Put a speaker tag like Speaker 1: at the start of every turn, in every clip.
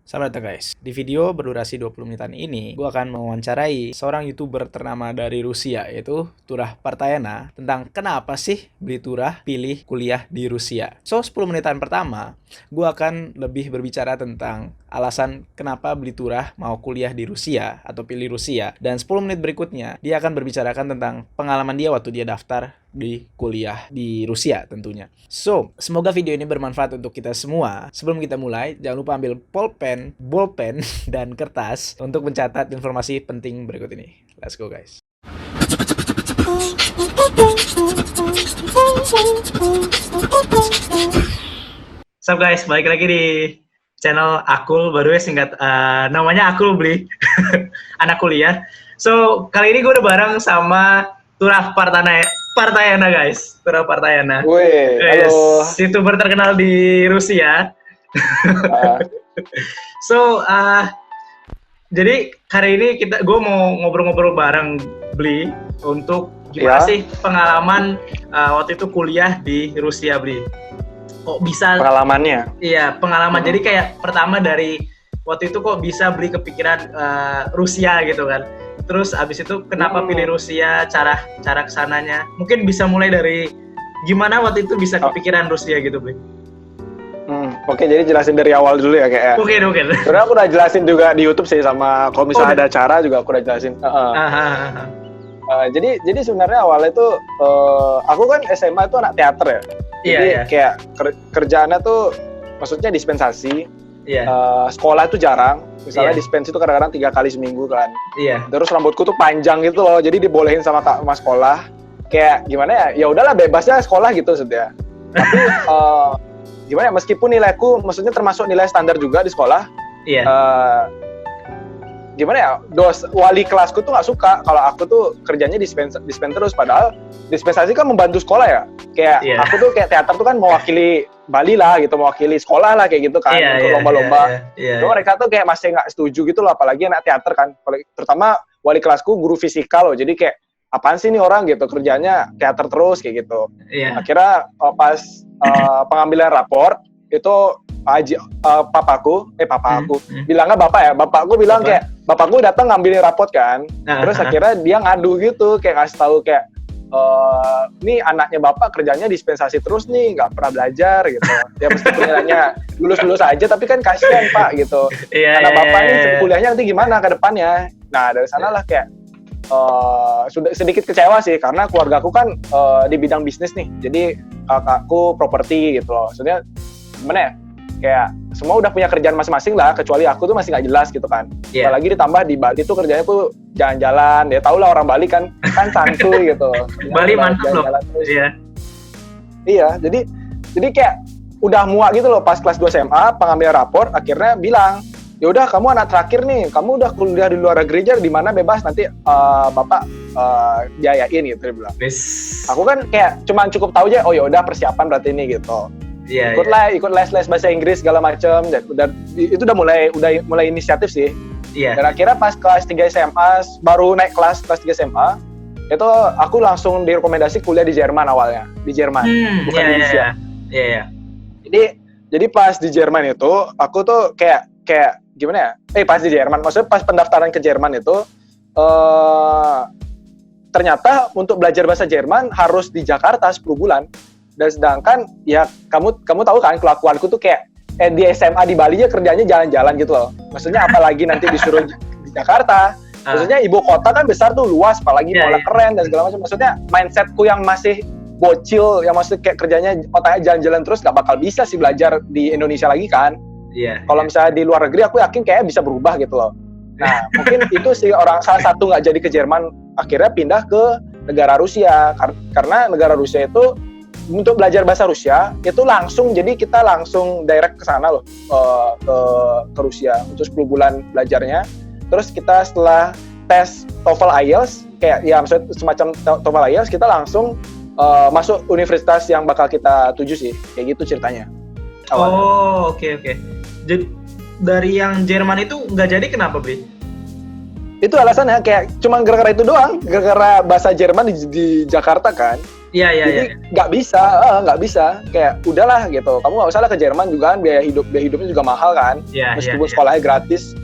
Speaker 1: Selamat datang guys. Di video berdurasi 20 menitan ini, gue akan mewawancarai seorang YouTuber ternama dari Rusia, yaitu Turah Partayana, tentang kenapa sih beli Turah pilih kuliah di Rusia. So, 10 menitan pertama, gue akan lebih berbicara tentang alasan kenapa beli Turah mau kuliah di Rusia atau pilih Rusia. Dan 10 menit berikutnya, dia akan berbicarakan tentang pengalaman dia waktu dia daftar di kuliah di Rusia tentunya. So, semoga video ini bermanfaat untuk kita semua. Sebelum kita mulai, jangan lupa ambil bolpen, dan kertas untuk mencatat informasi penting berikut ini. Let's go guys. Sup guys, balik lagi di channel Akul, baru ya singkat namanya Akul beli anak kuliah. So, kali ini gue udah bareng sama Turah Partayana guys, Turah Partayana.
Speaker 2: Wih, halo.
Speaker 1: YouTuber terkenal di Rusia. So, jadi hari ini gue mau ngobrol-ngobrol bareng Bli untuk gimana sih pengalaman waktu itu kuliah di Rusia, Bli. Kok bisa?
Speaker 2: Pengalamannya?
Speaker 1: Iya, pengalaman. Jadi kayak pertama dari waktu itu kok bisa Bli kepikiran Rusia gitu kan. Terus abis itu kenapa pilih Rusia, cara kesananya. Mungkin bisa mulai dari gimana waktu itu bisa kepikiran Rusia gitu, Bli.
Speaker 2: Oke, jadi jelasin dari awal dulu ya kayak.
Speaker 1: Oke.
Speaker 2: Sebenarnya aku udah jelasin juga di YouTube sih, sama kalau misalnya ada acara juga aku udah jelasin. Jadi sebenarnya awalnya tuh aku kan SMA itu anak teater ya. Jadi kayak kerjaannya tuh maksudnya dispensasi. Sekolah itu jarang. Misalnya dispensasi itu kadang-kadang 3 kali seminggu kan. Terus rambutku tuh panjang gitu loh, jadi dibolehin sama sekolah. Kayak gimana ya? Ya udahlah, bebasnya sekolah gitu sebenarnya. Tapi gimana ya, meskipun nilaiku maksudnya termasuk nilai standar juga di sekolah, gimana ya, wali kelasku tuh nggak suka kalau aku tuh kerjanya dispen terus, padahal dispensasi kan membantu sekolah ya, kayak aku tuh kayak teater tuh kan mewakili Bali lah gitu, mewakili sekolah lah kayak gitu kan, untuk lomba-lomba. Cuma mereka tuh kayak masih nggak setuju gitu loh, apalagi anak teater kan, terutama wali kelasku guru fisika loh, jadi kayak apaan sih nih orang gitu, kerjanya teater terus kayak gitu. Akhirnya pas pengambilan raport itu papaku bilangnya bapakku bilang kayak bapakku datang ngambilin raport kan, terus akhirnya dia ngadu gitu, kayak ngasih tahu kayak nih anaknya bapak kerjanya dispensasi terus nih, nggak pernah belajar gitu ya, meskipun nilainya lulus aja tapi kan kasihan pak gitu, anak bapak nih kuliahnya nanti gimana ke depannya. Nah dari sanalah kayak sudah sedikit kecewa sih, karena keluarga aku kan di bidang bisnis nih, jadi kakakku properti gitu loh. Maksudnya gimana ya, kayak semua udah punya kerjaan masing-masing lah, kecuali aku tuh masih nggak jelas gitu kan. Apalagi ditambah di Bali tuh kerjanya tuh jalan-jalan, ya tau lah orang Bali kan santuy gitu.
Speaker 1: Bali mantap loh.
Speaker 2: Iya, jadi kayak udah muak gitu loh. Pas kelas 2 SMA pengambilan rapor akhirnya bilang, ya udah kamu anak terakhir nih, kamu udah kuliah di luar negeri aja, di mana bebas nanti bapak biayain gitu dia bilang. Aku kan kayak cuman cukup tahu aja, oh ya udah persiapan berarti ini gitu. Ikut les bahasa Inggris segala macam, dan itu udah mulai inisiatif sih. Dan akhirnya pas kelas 3 SMA baru naik kelas 3 SMA itu aku langsung direkomendasi kuliah di Jerman awalnya, di Jerman, bukan di Indonesia. Jadi pas di Jerman itu aku tuh kayak gimana ya? Pas di Jerman, maksudnya pas pendaftaran ke Jerman itu ternyata untuk belajar bahasa Jerman harus di Jakarta 10 bulan. Dan sedangkan ya kamu tahu kan kelakuanku tuh kayak di SMA di Bali aja kerjanya jalan-jalan gitu loh. Maksudnya apalagi nanti disuruh di Jakarta. Maksudnya ibu kota kan besar tuh, luas, apalagi malah keren dan segala macam. Maksudnya mindsetku yang masih bocil, yang maksudnya kayak kerjanya otaknya jalan-jalan terus, gak bakal bisa sih belajar di Indonesia lagi kan. Kalau misalnya di luar negeri aku yakin kayaknya bisa berubah gitu loh. Nah mungkin itu sih salah satu nggak jadi ke Jerman, akhirnya pindah ke negara Rusia, karena negara Rusia itu untuk belajar bahasa Rusia itu langsung, jadi kita langsung direct ke sana loh, ke Rusia untuk 10 bulan belajarnya. Terus kita setelah tes TOEFL IELTS, kayak ya maksudnya semacam TOEFL IELTS, kita langsung masuk universitas yang bakal kita tuju sih, kayak gitu ceritanya awalnya.
Speaker 1: Oke. Jadi dari yang Jerman itu nggak jadi kenapa, Bli?
Speaker 2: Itu alasannya kayak cuma gara-gara itu doang, gara-gara bahasa Jerman di Jakarta kan. Jadi nggak bisa. Kayak udahlah gitu. Kamu nggak usah lah ke Jerman juga kan, biaya hidupnya juga mahal kan. Meskipun sekolahnya gratis,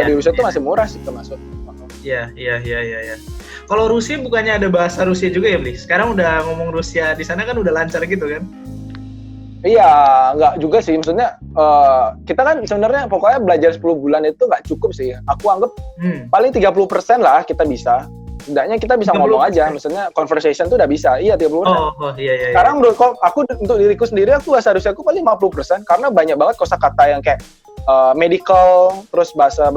Speaker 2: di Rusia tuh masih murah sih termasuk.
Speaker 1: Iya. Kalau Rusia bukannya ada bahasa Rusia juga ya, Bli? Sekarang udah ngomong Rusia di sana kan udah lancar gitu kan?
Speaker 2: Iya, nggak juga sih. Maksudnya kita kan sebenarnya pokoknya belajar 10 bulan itu nggak cukup sih. Aku anggap paling 30% lah kita bisa. Setidaknya kita bisa 30%. Ngomong aja. Maksudnya conversation tuh udah bisa. Iya, 30%.
Speaker 1: Iya.
Speaker 2: Sekarang menurut aku untuk diriku sendiri, aku bahasa Rusia aku paling 50%. Karena banyak banget kosakata yang kayak medical, terus bahasa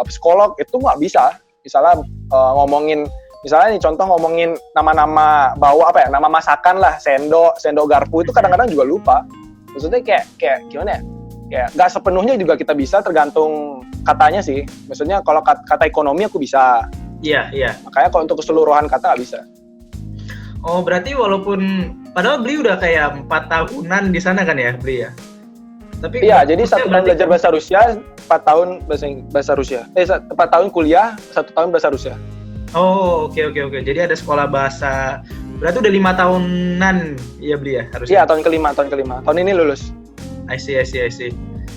Speaker 2: psikolog, itu nggak bisa. Misalnya ngomongin, misalnya nih contoh ngomongin nama-nama nama masakan lah, sendok garpu itu kadang-kadang juga lupa. Maksudnya kayak gimana ya? Kayak nggak sepenuhnya juga kita bisa, tergantung katanya sih. Maksudnya kalau kata ekonomi aku bisa.
Speaker 1: Iya.
Speaker 2: Makanya kalau untuk keseluruhan kata nggak bisa.
Speaker 1: Oh, berarti padahal Bli udah kayak 4 tahunan di sana kan ya, Bli ya? Tapi
Speaker 2: iya, jadi 1 tahun belajar bahasa Rusia, 4 tahun bahasa Rusia. 4 tahun kuliah, 1 tahun bahasa Rusia.
Speaker 1: Oh, oke. Jadi ada sekolah bahasa. Berarti udah 5 tahunan ya, Bli ya harusnya?
Speaker 2: Iya, tahun kelima. Tahun ini lulus.
Speaker 1: I see.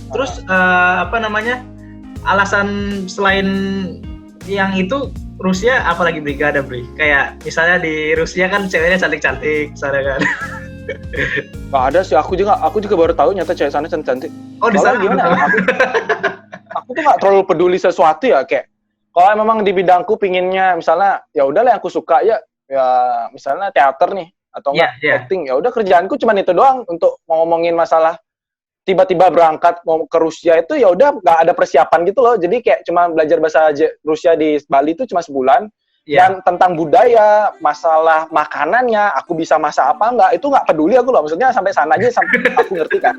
Speaker 1: Terus alasan selain yang itu Rusia apalagi Bli? Gak ada, Bli? Kayak misalnya di Rusia kan ceweknya cantik-cantik sana kan.
Speaker 2: Gak ada sih, aku juga baru tahu nyata cewek sana cantik.
Speaker 1: Oh, di sana
Speaker 2: gimana? Aku tuh gak terlalu peduli sesuatu ya, kayak kalau memang di bidangku pinginnya misalnya ya udahlah yang aku suka ya misalnya teater nih atau acting, ya udah kerjaanku cuma itu doang. Untuk ngomongin masalah tiba-tiba berangkat mau ke Rusia itu ya udah nggak ada persiapan gitu loh. Jadi kayak cuma belajar bahasa Rusia di Bali itu cuma sebulan. Dan tentang budaya, masalah makanannya, aku bisa masak apa enggak, itu nggak peduli aku loh. Maksudnya sampai sana aja sampai aku ngerti kan.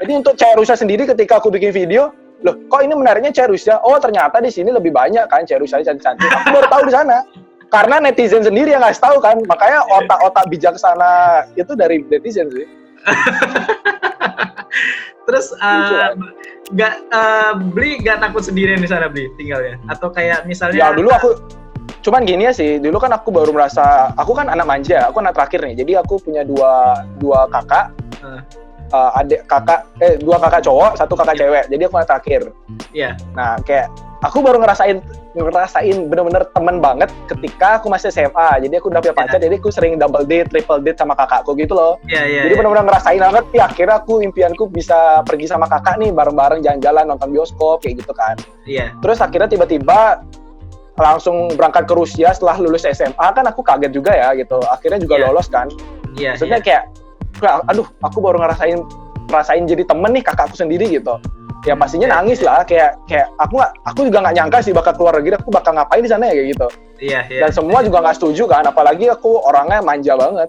Speaker 2: Jadi untuk cewek Rusia sendiri ketika aku bikin video, loh kok ini menariknya cewek Rusia? Oh ternyata di sini lebih banyak kan cewek Rusia cantik-cantik. Aku baru tahu di sana. Karena netizen sendiri yang ngasih tahu kan. Makanya otak-otak bijaksana itu dari netizen sih.
Speaker 1: Terus Bli nggak takut sendirian di sana, Bli, tinggalnya? Atau kayak misalnya?
Speaker 2: Ya dulu cuman gini ya sih, dulu kan aku baru merasa, aku kan anak manja, aku anak terakhir nih, jadi aku punya dua kakak, dua kakak cowok, 1 kakak cewek, jadi aku anak terakhir.
Speaker 1: Iya.
Speaker 2: Nah kayak aku baru ngerasain bener-bener temen banget ketika aku masih SMA. Jadi aku udah punya pacar, jadi aku sering double date, triple date sama kakakku gitu loh. Jadi bener-bener ngerasain banget, akhirnya impianku bisa pergi sama kakak nih, bareng-bareng jalan-jalan, nonton bioskop, kayak gitu kan.
Speaker 1: Iya.
Speaker 2: Terus akhirnya tiba-tiba langsung berangkat ke Rusia setelah lulus SMA, kan aku kaget juga ya gitu. Akhirnya juga lolos kan. Maksudnya kayak, aduh aku baru ngerasain jadi temen nih kakakku sendiri gitu. Ya pastinya nangis lah, kayak aku juga nggak nyangka sih bakal keluar negeri, aku bakal ngapain di sana ya kayak gitu. Dan semua juga nggak setuju kan, apalagi aku orangnya manja banget.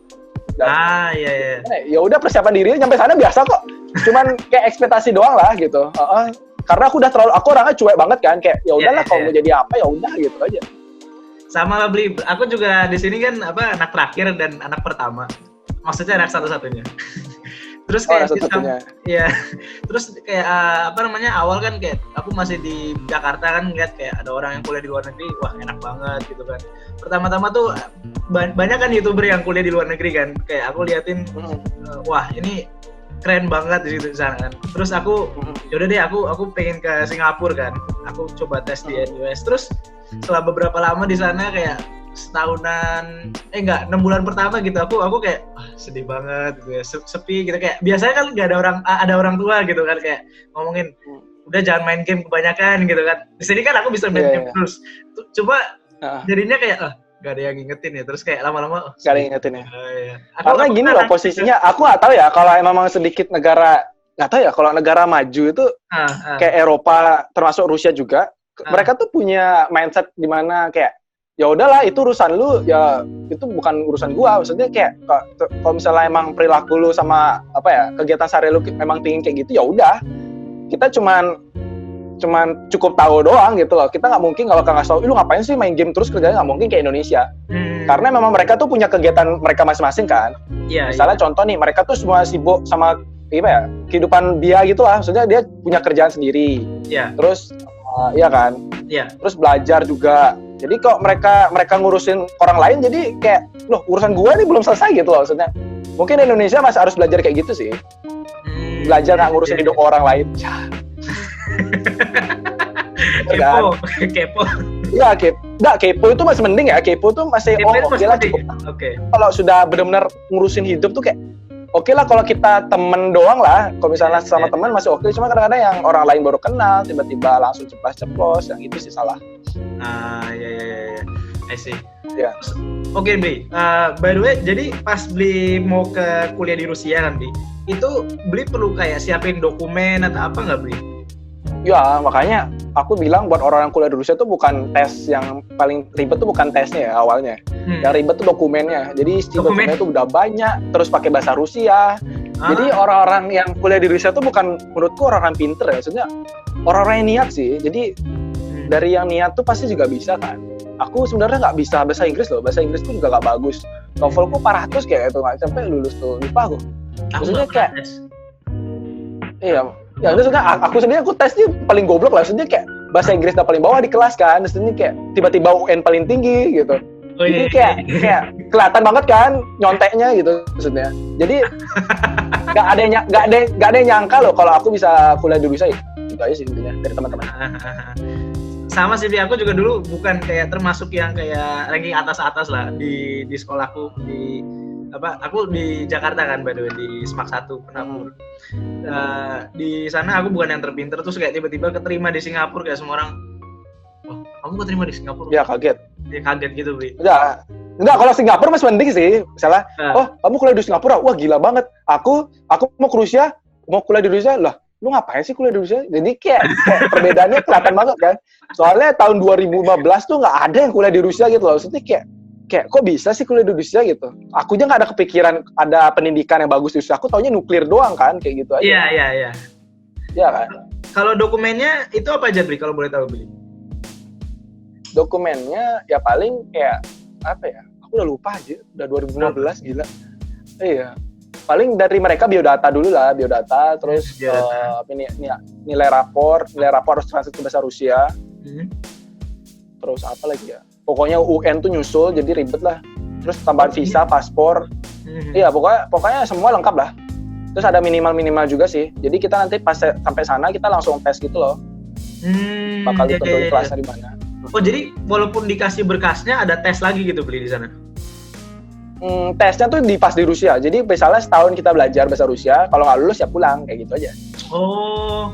Speaker 2: Ya udah persiapan diri nyampe sana biasa kok. Cuman kayak ekspektasi doang lah gitu. Karena aku orangnya cuek banget kan, kayak ya udahlah kalau mau jadi apa ya udah gitu aja.
Speaker 1: Sama lah, Bli. Aku juga di sini kan anak terakhir dan anak pertama. Maksudnya anak satu-satunya. Terus kayak terus kayak awal kan kayak aku masih di Jakarta kan, ngeliat kayak ada orang yang kuliah di luar negeri, wah enak banget gitu kan. Pertama-tama tuh banyak kan YouTuber yang kuliah di luar negeri kan, kayak aku liatin wah ini keren banget di situ sana kan. Terus aku yaudah deh aku pengen ke Singapura kan. Aku coba tes di NUS. Terus setelah beberapa lama di sana kayak setahunan 6 bulan pertama gitu aku kayak sedih banget gitu ya, sepi gitu, kayak biasanya kan nggak ada orang tua gitu kan, kayak ngomongin udah jangan main game kebanyakan gitu kan. Di sini kan aku bisa main game terus. Coba jadinya kayak gak ada yang ngingetin ya, terus kayak lama-lama
Speaker 2: gak ada yang ngingetin ya. Karena gini loh posisinya, aku nggak tahu ya kalau memang sedikit negara, nggak tahu ya kalau negara maju itu kayak Eropa termasuk Rusia juga, mereka tuh punya mindset di mana kayak ya udahlah itu urusan lu, ya itu bukan urusan gua. Maksudnya kayak kalau misalnya emang perilaku lu sama kegiatan sehari lu memang pingin kayak gitu, ya udah kita cuman cukup tahu doang gitu loh. Kita nggak mungkin kalau nggak tahu lu ngapain sih main game terus, kerjanya nggak mungkin kayak Indonesia. Karena memang mereka tuh punya kegiatan mereka masing-masing kan. Misalnya contoh nih, mereka tuh semua sibuk sama kehidupan dia gitu lah. Maksudnya dia punya kerjaan sendiri. Terus iya kan. Terus belajar juga Jadi kok mereka ngurusin orang lain, jadi kayak loh urusan gue ini belum selesai gitu loh maksudnya. Mungkin Indonesia masih harus belajar kayak gitu sih. Belajar nggak ngurusin hidup orang lain.
Speaker 3: Kepo.
Speaker 2: Iya, kepo itu masih mending ya. Kepo tuh masih oke lah cukup.
Speaker 3: Oke.
Speaker 2: Kalau sudah benar-benar ngurusin hidup tuh kayak oke lah kalau kita temen doang lah. Kalau misalnya sama teman masih oke. Cuma kadang-kadang yang orang lain baru kenal tiba-tiba langsung ceplos-ceplos, yang itu sih salah.
Speaker 3: Ya. I see.
Speaker 2: Ya.
Speaker 3: Oke, Bli. By the way, jadi pas Bli mau ke kuliah di Rusia kan, Bli, itu Bli perlu kayak siapin dokumen atau apa nggak, Bli?
Speaker 2: Ya, makanya aku bilang buat orang yang kuliah di Rusia tuh bukan tes yang paling ribet tuh bukan tesnya ya awalnya. Yang ribet tuh dokumennya. Jadi dokumennya tuh udah banyak, terus pakai bahasa Rusia. Jadi orang-orang yang kuliah di Rusia tuh bukan menurutku orang-orang pinter ya, maksudnya orang-orang yang niat sih. Jadi dari yang niat tuh pasti juga bisa kan. Aku sebenarnya nggak bisa bahasa Inggris loh, bahasa Inggris tuh juga nggak bagus. TOEFL-ku parah terus kayak itu nggak sampai lulus tuh, lupa aku. Maksudnya kayak, iya, ya maksudnya aku sendiri aku tesnya paling goblok lah, maksudnya kayak bahasa Inggris udah paling bawah di kelas kan, maksudnya kayak tiba-tiba UN paling tinggi gitu. Jadi kayak kelihatan banget kan nyonteknya gitu maksudnya. Jadi nggak ada yang nyangka loh kalau aku bisa kuliah di Rusia. Itu aja sih intinya dari teman-teman.
Speaker 3: Sama sih, aku juga dulu bukan kayak termasuk yang kayak ranking atas-atas lah di sekolahku aku di Jakarta kan, by the way, di SMAK 1 Penabur. Di sana aku bukan yang terpinter, terus kayak tiba-tiba keterima di Singapura, kayak semua orang, oh, kamu keterima di Singapura?
Speaker 2: Ya kaget.
Speaker 3: Ya kaget gitu, Bri.
Speaker 2: Enggak, kalau Singapura masih mending sih. Misalnya, oh kamu kuliah di Singapura, wah gila banget. Aku mau ke Rusia, mau kuliah di Rusia, lah lu ngapain sih kuliah di Rusia? Jadi kayak perbedaannya kelihatan banget kan. Soalnya tahun 2015 tuh nggak ada yang kuliah di Rusia gitu loh. Maksudnya kayak kok bisa sih kuliah di Rusia gitu. Aku aja nggak ada kepikiran ada pendidikan yang bagus di Rusia. Aku taunya nuklir doang kan, kayak gitu aja.
Speaker 3: Iya.
Speaker 2: Iya kan?
Speaker 3: Kalau dokumennya itu apa aja, Bri, kalau boleh tahu, Bri?
Speaker 2: Dokumennya ya paling kayak apa ya? Aku udah lupa aja. Udah 2015 gila. Iya. Paling dari mereka biodata dulu lah, biodata, terus nilai rapor harus translate ke bahasa Rusia. Terus apa lagi ya? Pokoknya UN tuh nyusul, jadi ribet lah. Terus tambahan visa, paspor. Iya, pokoknya semua lengkap lah. Terus ada minimal juga sih. Jadi kita nanti pas sampai sana kita langsung tes gitu loh. Bakal ditentuin kelasnya di mana.
Speaker 3: Oh, jadi walaupun dikasih berkasnya ada tes lagi gitu, Beli, di sana?
Speaker 2: Tesnya tuh pas di Rusia. Jadi misalnya setahun kita belajar bahasa Rusia, kalau nggak lulus ya pulang, kayak gitu aja.
Speaker 3: Oh,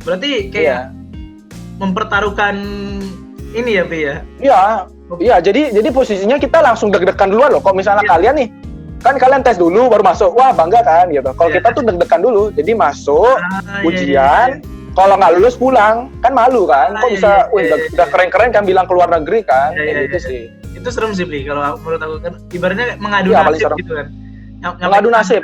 Speaker 3: berarti kayak mempertaruhkan ini ya, Bi ya? Iya. Jadi posisinya kita langsung deg-degan duluan loh. Kalau misalnya kalian nih, kan kalian tes dulu baru masuk, wah bangga kan gitu. Kalau kita tuh deg-degan dulu, jadi masuk, ujian, kalau nggak lulus pulang, kan malu kan. Kok bisa, udah keren-keren kan bilang ke luar negeri kan, kayak gitu sih. Itu serem sih, Bli, kalau menurut aku kan ibaratnya mengadu nasib gitu kan.
Speaker 2: Mengadu nasib.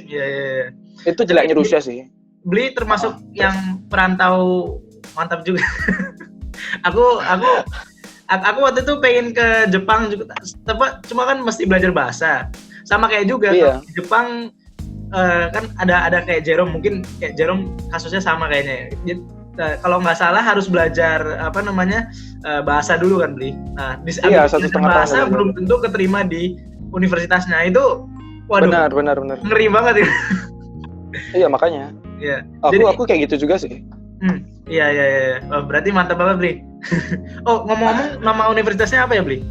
Speaker 3: Iya.
Speaker 2: Itu jeleknya Rusia sih.
Speaker 3: Bli termasuk yang perantau mantap juga. aku waktu itu pengen ke Jepang juga, cuma kan mesti belajar bahasa. Sama kayak juga di Jepang kan ada kayak Jerome, mungkin kayak Jerome kasusnya sama kayaknya ya. Kalau nggak salah harus belajar bahasa dulu kan, Bli. Nah, bahasa belum tentu keterima di universitasnya. Itu waduh. Benar. Ngeri banget ya.
Speaker 2: Iya, makanya.
Speaker 3: Iya.
Speaker 2: Aku kayak gitu juga sih.
Speaker 3: Iya. Oh, berarti mantap banget, Bli. Oh, ngomong-ngomong, nama universitasnya apa ya, Bli?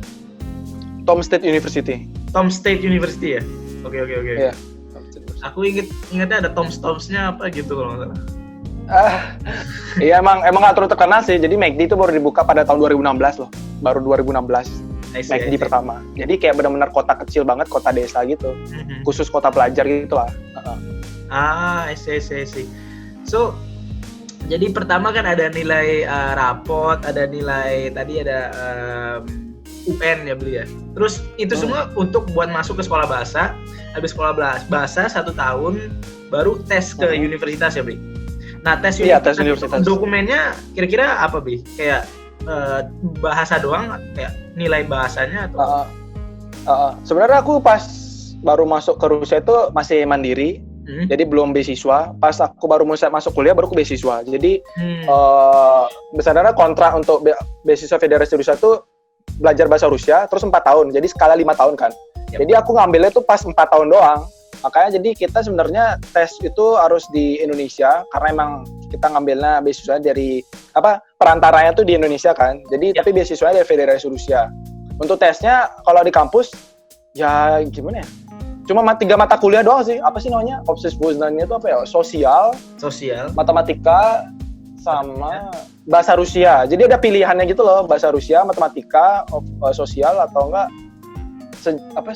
Speaker 2: Tom State University.
Speaker 3: Tom State University ya? Oke.
Speaker 2: Iya.
Speaker 3: Aku ingatnya ada Tom's-nya apa gitu kalau nggak salah.
Speaker 2: Iya emang nggak terlalu terkenal sih. Jadi McD itu baru dibuka pada tahun 2016 loh. Baru 2016 McD pertama. Jadi kayak benar-benar kota kecil banget, kota desa gitu. Khusus kota pelajar gitu lah.
Speaker 3: I see. So jadi pertama kan ada nilai rapot, ada nilai tadi ada UN ya, Beli ya. Terus itu semua untuk buat masuk ke sekolah bahasa. Habis sekolah bahasa 1 tahun baru tes ke universitas ya, Beli. Nah, tes universitas. Dokumennya kira-kira apa, Bi? Kayak bahasa doang, kayak nilai bahasanya atau?
Speaker 2: Sebenarnya aku pas baru masuk ke Rusia itu masih mandiri. Jadi belum beasiswa. Pas aku baru mulai masuk kuliah baru aku beasiswa. Jadi sebenarnya kontrak untuk beasiswa Federasi Rusia itu belajar bahasa Rusia terus 4 tahun. Jadi skala 5 tahun kan. Jadi aku ngambilnya tuh pas 4 tahun doang. Makanya jadi kita sebenarnya tes itu harus di Indonesia karena emang kita ngambilnya beasiswa dari perantaranya tuh di Indonesia kan. Jadi tapi beasiswanya dari Federasi Rusia. Untuk tesnya kalau di kampus ya gimana ya? Cuma 3 mata kuliah doang sih. Apa sih namanya? Obses-Poznannya itu apa ya? Sosial, matematika sama bahasa Rusia. Jadi ada pilihannya gitu loh, bahasa Rusia, matematika, sosial atau enggak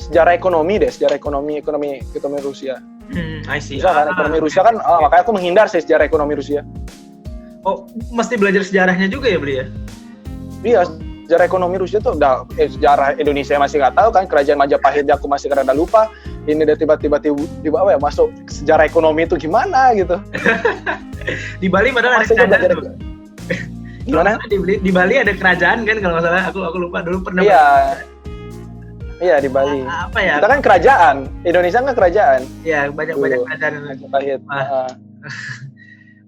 Speaker 2: sejarah ekonomi Rusia.
Speaker 3: I see.
Speaker 2: Bisa kan ekonomi Rusia kan, makanya aku menghindar sih sejarah ekonomi Rusia.
Speaker 3: Oh, mesti belajar sejarahnya juga ya, Bri ya?
Speaker 2: Iya, sejarah ekonomi Rusia tuh udah sejarah Indonesia masih nggak tahu kan, kerajaan Majapahit aku masih rada lupa. Ini udah tiba-tiba apa ya masuk sejarah ekonomi itu gimana gitu.
Speaker 3: Di Bali padahal ada kerajaan tuh.
Speaker 2: Gimana?
Speaker 3: Di Bali ada kerajaan kan kalau nggak salah, aku lupa dulu pernah.
Speaker 2: Iya di Bali.
Speaker 3: Apa ya?
Speaker 2: Kita kan kerajaan, Indonesia kan kerajaan.
Speaker 3: Iya banyak kerajaan.
Speaker 2: Majapahit.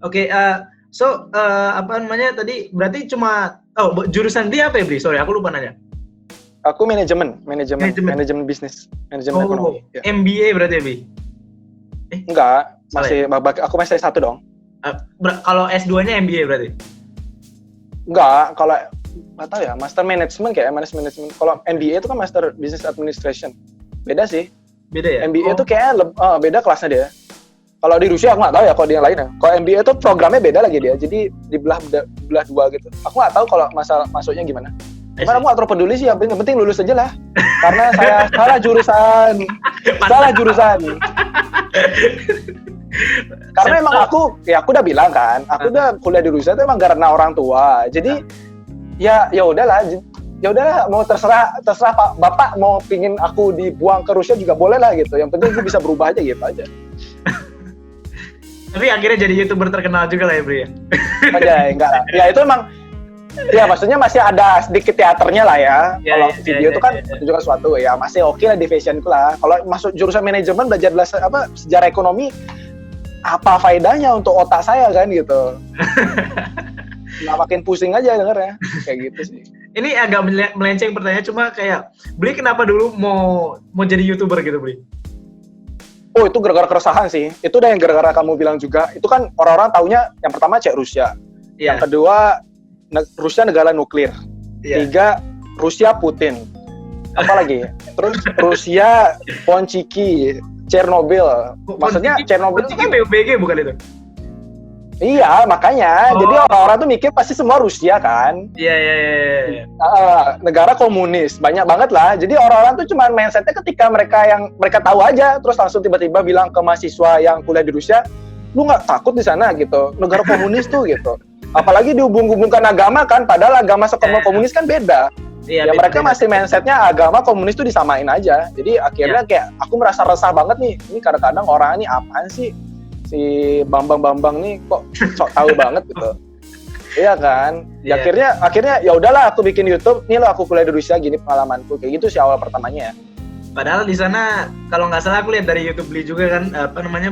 Speaker 3: Oke, apa namanya tadi? Berarti cuma jurusan dia apa ya, Bri? Sorry, aku lupa nanya.
Speaker 2: Aku manajemen bisnis, manajemen ekonomi. Ya.
Speaker 3: MBA berarti ya, Bri?
Speaker 2: Enggak, aku masih S1 dong.
Speaker 3: Kalau S2-nya MBA berarti?
Speaker 2: Enggak, kalau nggak tahu ya, master management kayak management. Kalau MBA itu kan master business administration. Beda sih.
Speaker 3: Beda ya?
Speaker 2: MBA itu kayaknya beda kelasnya dia. Kalau di Rusia aku nggak tahu ya, kalau di yang lainnya. Kalau MBA itu programnya beda lagi dia, jadi dibelah dua gitu. Aku nggak tahu kalau masalah masuknya gimana. Cuman aku nggak terlalu peduli sih, yang penting lulus aja lah. Karena saya salah jurusan. Karena emang aku udah bilang kan, aku udah kuliah di Rusia itu emang karena orang tua. Jadi ya udahlah, mau terserah Pak Bapak mau pingin aku dibuang ke Rusia juga boleh lah gitu. Yang penting aku bisa berubah aja gitu aja.
Speaker 3: Tapi akhirnya jadi YouTuber terkenal juga lah ya, Bri ya?
Speaker 2: Enggak lah. Ya itu emang, ya maksudnya masih ada sedikit teaternya lah ya. Kalau video itu kan menunjukkan sesuatu ya masih oke lah di fashionku lah. Kalau masuk jurusan manajemen belajar sejarah ekonomi, apa faedahnya untuk otak saya kan gitu. Nggak makin pusing aja dengernya kayak gitu sih.
Speaker 3: Ini agak melenceng pertanyaan, cuma kayak Bli kenapa dulu mau jadi YouTuber gitu, Bli?
Speaker 2: Oh itu gara-gara keresahan sih. Itu udah yang gara-gara kamu bilang juga. Itu kan orang-orang taunya yang pertama Rusia. Yang kedua Rusia negara nuklir. 3 Rusia Putin. Apalagi? Terus Rusia Ponchiki, Chernobyl. Maksudnya Chernobyl
Speaker 3: Ponchiki BG bukan itu?
Speaker 2: Iya, makanya. Jadi orang-orang tuh mikir pasti semua Rusia kan.
Speaker 3: Iya.
Speaker 2: Negara komunis, banyak banget lah. Jadi orang-orang tuh cuma mindsetnya ketika mereka tahu aja, terus langsung tiba-tiba bilang ke mahasiswa yang kuliah di Rusia, lu nggak takut di sana gitu, negara komunis tuh gitu. Apalagi dihubung-hubungkan agama kan, padahal agama sama komunis kan beda. Iya, ya mereka masih mindsetnya agama komunis tuh disamain aja. Jadi akhirnya kayak aku merasa resah banget nih. Ini kadang-kadang orang ini apaan sih? Si Bambang nih kok sok tahu banget gitu. Iya kan? Ya akhirnya ya udahlah aku bikin YouTube. Nih lo aku kuliah di Rusia gini pengalamanku. Kayak gitu sih awal pertamanya ya.
Speaker 3: Padahal di sana kalau nggak salah aku lihat dari YouTube Bli juga kan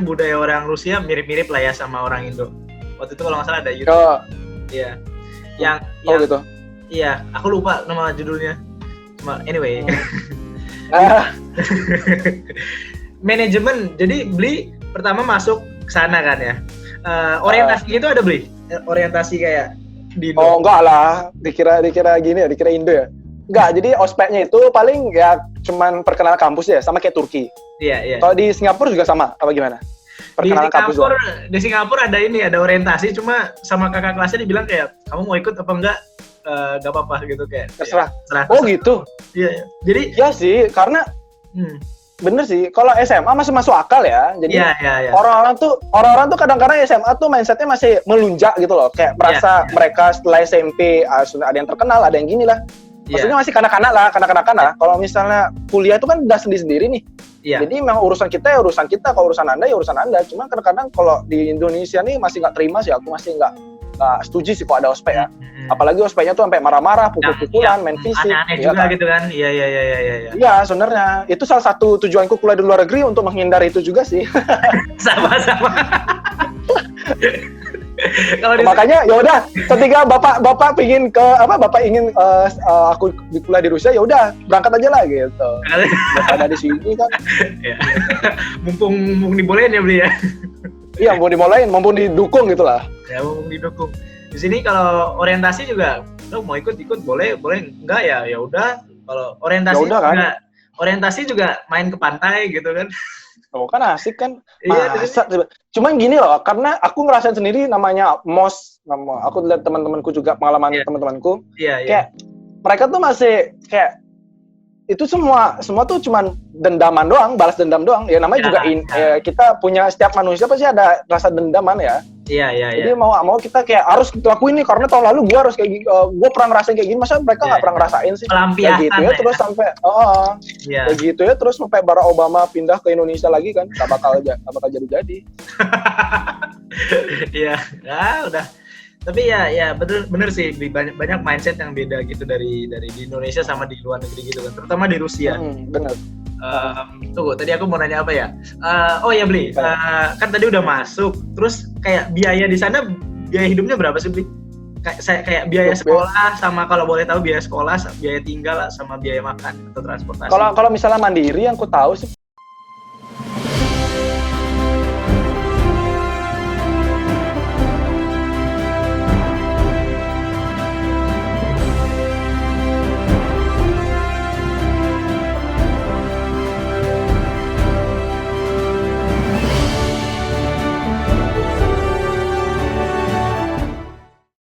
Speaker 3: budaya orang Rusia mirip-mirip lah ya sama orang Indo. Waktu itu kalau nggak salah ada YouTube. Iya. Yang
Speaker 2: gitu.
Speaker 3: Iya, aku lupa nama judulnya. Cuma anyway. Manajemen. Jadi Bli pertama masuk ke sana kan ya. Orientasi itu ada Bli? Orientasi kayak di Indo.
Speaker 2: Oh enggak lah, dikira gini ya, dikira Indo ya. Enggak, jadi ospeknya itu paling ya cuman perkenalan kampus ya, sama kayak Turki.
Speaker 3: Iya.
Speaker 2: Kalau di Singapura juga sama, apa gimana? Perkenalan kampus doang.
Speaker 3: Di Singapura ada orientasi, cuma sama kakak kelasnya dibilang kayak, kamu mau ikut apa enggak? Gak apa-apa gitu kayak.
Speaker 2: Terserah.
Speaker 3: Terserah.
Speaker 2: Oh gitu?
Speaker 3: Iya. Jadi
Speaker 2: ya sih, karena bener sih, kalau SMA masih masuk akal ya. Jadi orang-orang tuh kadang-kadang SMA tuh mindsetnya masih melunjak gitu loh. Kayak merasa mereka setelah SMP ada yang terkenal, ada yang gini lah. Maksudnya masih kanak-kanak lah. Kalau misalnya kuliah itu kan udah sendiri-sendiri nih. Jadi memang urusan kita ya urusan kita, kalau urusan Anda ya urusan Anda. Cuma kadang-kadang kalau di Indonesia nih masih nggak terima sih, aku masih nggak nggak setuju sih kalau ada ospek ya. Apalagi ospeknya tuh sampai marah-marah, pukul-pukulan, main fisik.
Speaker 3: Aneh-aneh
Speaker 2: ya
Speaker 3: juga
Speaker 2: kan?
Speaker 3: gitu kan. Iya.
Speaker 2: Iya, sebenarnya itu salah satu tujuanku kuliah di luar negeri untuk menghindari itu juga sih.
Speaker 3: Sama-sama. Kalau
Speaker 2: Makanya ya udah, ketika bapak ingin aku di kuliah di Rusia, ya udah berangkat aja lah gitu. Ada di sini kan.
Speaker 3: ya. mumpung dibolehin ya beli ya.
Speaker 2: Iya, mau dimulain, mumpung didukung gitu lah.
Speaker 3: Ya mumpung didukung. Di sini kalau orientasi juga, lo mau ikut boleh enggak ya udah. Kalau orientasi
Speaker 2: ya udah, kan?
Speaker 3: Orientasi juga main ke pantai gitu kan.
Speaker 2: Oh kan asik kan.
Speaker 3: Iya,
Speaker 2: Cuman gini loh, karena aku ngerasain sendiri namanya MOS, aku lihat teman-temanku juga, pengalaman teman-temanku.
Speaker 3: Iya.
Speaker 2: Kayak mereka tuh masih kayak itu semua tuh cuman dendaman doang, balas dendam doang. Ya namanya juga kita punya, setiap manusia pasti ada rasa dendaman ya.
Speaker 3: Iya.
Speaker 2: Jadi mau kita kayak harus lakuin nih karena tahun lalu gue harus kayak gini, gue pernah ngerasain kayak gini, masa mereka nggak pernah ngerasain sih? Kayak gitu ya, terus sampai kayak gitu ya, terus sampai Barack Obama pindah ke Indonesia lagi kan, nggak bakal jadi.
Speaker 3: Iya, udah. Tapi ya bener sih, banyak mindset yang beda gitu dari di Indonesia sama di luar negeri gitu kan, terutama di Rusia.
Speaker 2: Bener.
Speaker 3: Tunggu, tadi aku mau nanya apa ya? Beli. Kan tadi udah masuk, terus kayak biaya di sana, biaya hidupnya berapa sih, Bli? Kayak biaya sekolah, sama kalau boleh tahu biaya sekolah, biaya tinggal, sama biaya makan atau transportasi.
Speaker 2: Kalau misalnya mandiri, yang ku tahu sih